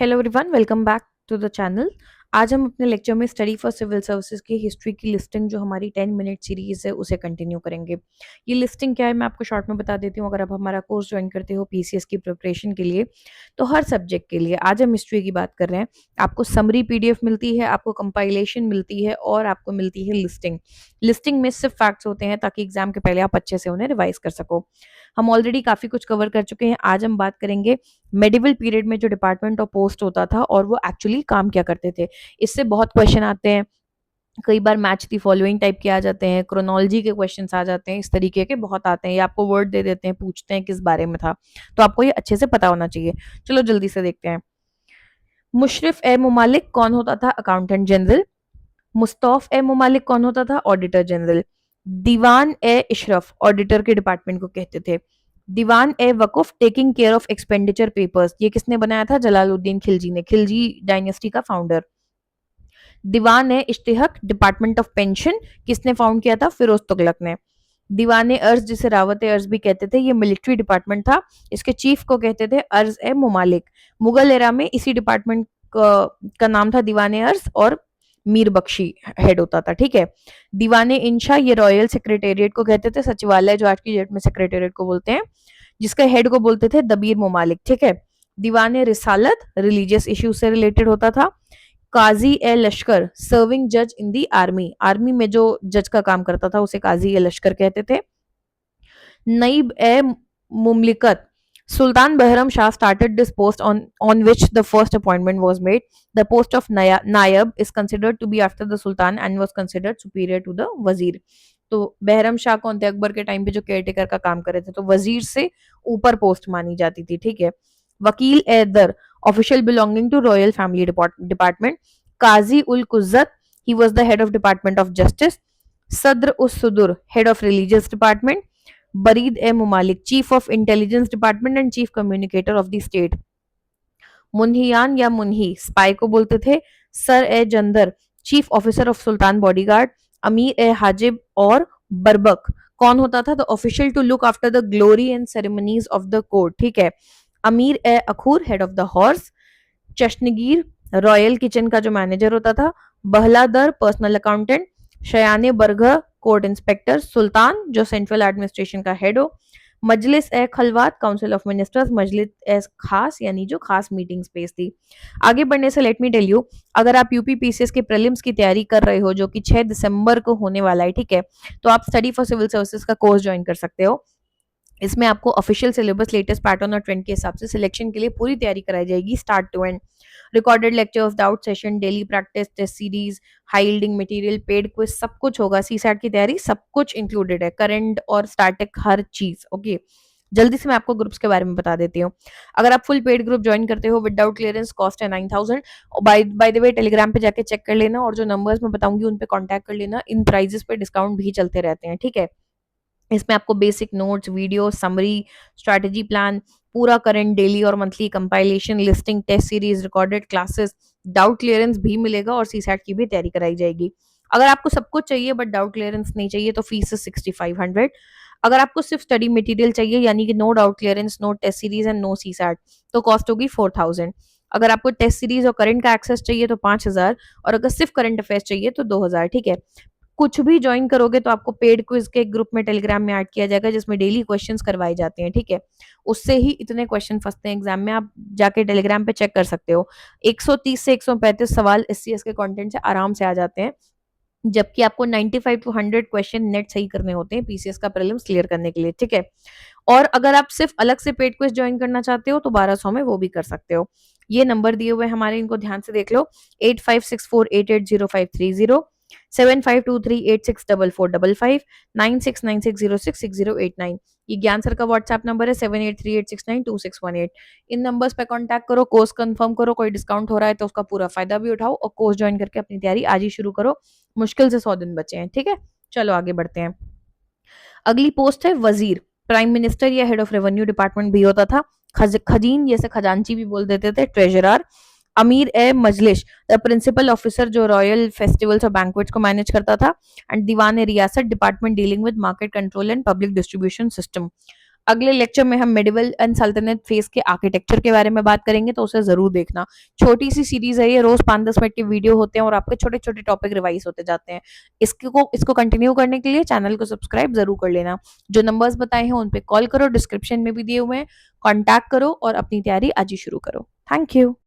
Hello everyone, welcome back to the channel. आज हम अपने लेक्चर में स्टडी फॉर सिविल सर्विसेज की हिस्ट्री की लिस्टिंग जो हमारी 10 मिनट सीरीज है उसे कंटिन्यू करेंगे। ये लिस्टिंग क्या है मैं आपको शॉर्ट में बता देती हूँ। अगर आप हमारा कोर्स ज्वाइन करते हो पीसीएस की प्रिपरेशन के लिए, तो हर सब्जेक्ट के लिए आज हम हिस्ट्री की बात कर रहे हैं। आपको समरी पीडीएफ मिलती है, आपको कंपाइलेशन मिलती है और आपको मिलती है लिस्टिंग। लिस्टिंग में सिर्फ फैक्ट्स होते हैं ताकि एग्जाम के पहले आप अच्छे से उन्हें रिवाइज कर सको। हम ऑलरेडी काफी कुछ कवर कर चुके हैं। आज हम बात करेंगे मेडिवल पीरियड में जो डिपार्टमेंट और पोस्ट होता था और वो एक्चुअली काम क्या करते थे। इससे बहुत क्वेश्चन आते हैं। कई बार मैच दी फॉलोइंग टाइप के आ जाते हैं, क्रोनोलॉजी के क्वेश्चंस आ जाते हैं, इस तरीके के बहुत आते हैं। ये आपको वर्ड दे देते हैं, पूछते हैं किस बारे में था, तो आपको ये अच्छे से पता होना चाहिए। चलो जल्दी से देखते हैं। मुशरिफ ए मुमालिक कौन होता था? Accountant general. मुस्तौफ ए मुमालिक कौन होता था? Auditor general. दीवान ए इशरफ ऑडिटर के डिपार्टमेंट को कहते थे। दीवान ए वकुफ taking care of expenditure papers, ये किसने बनाया था? जलालुद्दीन खिलजी ने, खिलजी डायनेस्टी का फाउंडर। दीवान ए इश्तिहक डिपार्टमेंट ऑफ पेंशन, किसने फाउंड किया था? फिरोज तुगलक ने। दीवान ए अर्ज, जिसे रावत ए अर्ज भी कहते थे, ये मिलिट्री डिपार्टमेंट था। इसके चीफ को कहते थे अर्ज ए मुमालिक। मुगल एरा में इसी डिपार्टमेंट का नाम था दीवान ए अर्ज और मीर बख्शी हेड होता था। ठीक है। दीवाने इंशा, ये रॉयल सेक्रेटेरिएट को कहते थे, सचिवालय जो आज की डेट में सेक्रेटेरिएट को बोलते हैं, जिसके हेड को बोलते थे दबीर मुमालिक। ठीक है। दीवाने रिसालत रिलीजियस इश्यू से रिलेटेड होता था। काजी ए लश्कर सर्विंग जज इन दी आर्मी, आर्मी में जो जज का काम करता था उसे काजी ए लश्कर कहते थे। नईब ए मुमलिकत, Sultan Bahram Shah started this post on which the first appointment was made. The post of Nayab is considered to be after the Sultan and was considered superior to the Wazir. तो बहरम शाह कौन थे? अकबर के time पे जो caretaker का काम कर रहे थे, तो वजीर से ऊपर पोस्ट मानी जाती थी। ठीक है। वकील ए दर official belonging to royal family department. काजी उल कुज्जत, he was the head of department of justice. सद्र उस सुदुर, हेड ऑफ रिलीजियस डिपार्टमेंट। बरीद ए मुमालिक, chief of intelligence department and chief communicator of the state. मुन्हियान या मुन्ही, स्पाई को बोलते थे। सर ए जंदर, chief officer of sultan bodyguard. अमीर ए हाजिब और बरबक, कौन होता था? The official to look after the glory and ceremonies of the court. ठीक है। अमीर ए अखूर, हेड ऑफ द हॉर्स। चश्नगीर, रॉयल किचन का जो मैनेजर होता था। बहलादर, पर्सनल अकाउंटेंट। शयाने बरगह, कोर्ट इंस्पेक्टर। सुल्तान, जो सेंट्रल एडमिनिस्ट्रेशन का हेड हो। मजलिस ए खलवात, काउंसिल ऑफ मिनिस्टर्स। मजलिस ए खास, यानी जो खास मीटिंग स्पेस थी। आगे बढ़ने से लेट मी टेल यू, अगर आप यूपी पीसीएस के प्रीलिम्स की तैयारी कर रहे हो जो कि 6 दिसंबर को होने वाला है, ठीक है, तो आप स्टडी फॉर सिविल सर्विसेज का कोर्स ज्वाइन कर सकते हो। इसमें आपको ऑफिशियल सिलेबस, लेटेस्ट पैटर्न और ट्रेंड के हिसाब से सिलेक्शन के लिए पूरी तैयारी कराई जाएगी start to end. Recorded lectures, doubt session, daily practice, test series, high yielding material, paid quiz, सब कुछ होगा। सीसैट की तैयारी सब कुछ इंक्लूडेड है, करंट और स्टैटिक हर चीज। ओके, जल्दी से मैं आपको ग्रुप्स के बारे में बता देती हूँ। अगर आप फुल पेड ग्रुप ज्वाइन करते हो विदाउट क्लियरेंस, कॉस्ट है 9000। बाय द वे टेलीग्राम पे जाके चेक कर लेना और जो नंबर्स मैं बताऊंगी उन पे कांटेक्ट कर लेना। इन प्राइजेस पे डिस्काउंट भी चलते रहते हैं। ठीक है। इसमें आपको basic notes, video, summary, strategy plan, पूरा करंट, डेली और monthly compilation, listing, test series, recorded classes, doubt clearance भी मिलेगा और सीसैट की भी तैयारी कराई जाएगी। अगर आपको सब कुछ चाहिए बट डाउट क्लियरेंस नहीं चाहिए तो फीस 6500। अगर आपको सिर्फ स्टडी मटेरियल चाहिए, यानी कि no doubt clearance, no test series and no CSAT, तो कॉस्ट होगी 4000। अगर आपको टेस्ट सीरीज और करंट का एक्सेस चाहिए तो 5000, और अगर सिर्फ करंट अफेयर्स चाहिए तो 2000। ठीक है। कुछ भी ज्वाइन करोगे तो आपको पेड क्विज के ग्रुप में टेलीग्राम में ऐड किया जाएगा जिसमें डेली क्वेश्चंस करवाए जाते हैं। ठीक है। उससे ही इतने क्वेश्चन फंसते हैं एग्जाम में, आप जाके टेलीग्राम पे चेक कर सकते हो। 130 से 135 सवाल एससीएस के कंटेंट से आराम से आ जाते हैं, जबकि आपको 95 टू 100 क्वेश्चन नेट सही करने होते हैं पीसीएस का प्रीलिम्स क्लियर करने के लिए। ठीक है। और अगर आप सिर्फ अलग से पेड क्विज ज्वाइन करना चाहते हो तो 1200 में वो भी कर सकते हो। ये नंबर दिए हुए हमारे, इनको ध्यान से देख लो। 8564880530, 7523864455, 9696066089। ये ज्ञान सर का व्हाट्सएप नंबर है, 7838692618। इन नंबर्स पे कांटेक्ट करो, कोर्स कंफर्म करो, कोई डिस्काउंट हो रहा है तो उसका पूरा फायदा भी उठाओ और कोर्स ज्वाइन करके अपनी तैयारी आज ही शुरू करो। मुश्किल से 100 दिन बचे हैं। ठीक है। चलो आगे बढ़ते हैं। अगली पोस्ट है वजीर। प्राइम मिनिस्टर या हेड ऑफ रेवेन्यू डिपार्टमेंट भी होता था। खजीन, जैसे खजांची भी बोल देते थे, ट्रेजरर। अमीर ए मजलिस, द प्रिंसिपल ऑफिसर जो रॉयल फेस्टिवल्स और बैंक्वेट्स को मैनेज करता था। एंड दीवान ए रियासत, department dealing with market control and public distribution system. अगले लेक्चर में हम मेडिवल एंड सल्तनत फेज के आर्किटेक्चर के बारे में बात करेंगे, तो उसे ज़रूर देखना। छोटी सी सीरीज़ है ये, रोज़ 5-10 मिनट के वीडियो होते हैं और आपके छोटे-छोटे टॉपिक रिवाइज़ होते जाते हैं। इसको कंटिन्यू करने के लिए चैनल को सब्सक्राइब ज़रूर कर लेना। जो नंबर्स बताए हैं उन पे कॉल करो, डिस्क्रिप्शन में भी दिए हुए हैं, कॉन्टैक्ट करो और अपनी तैयारी आज ही शुरू करो। Thank you.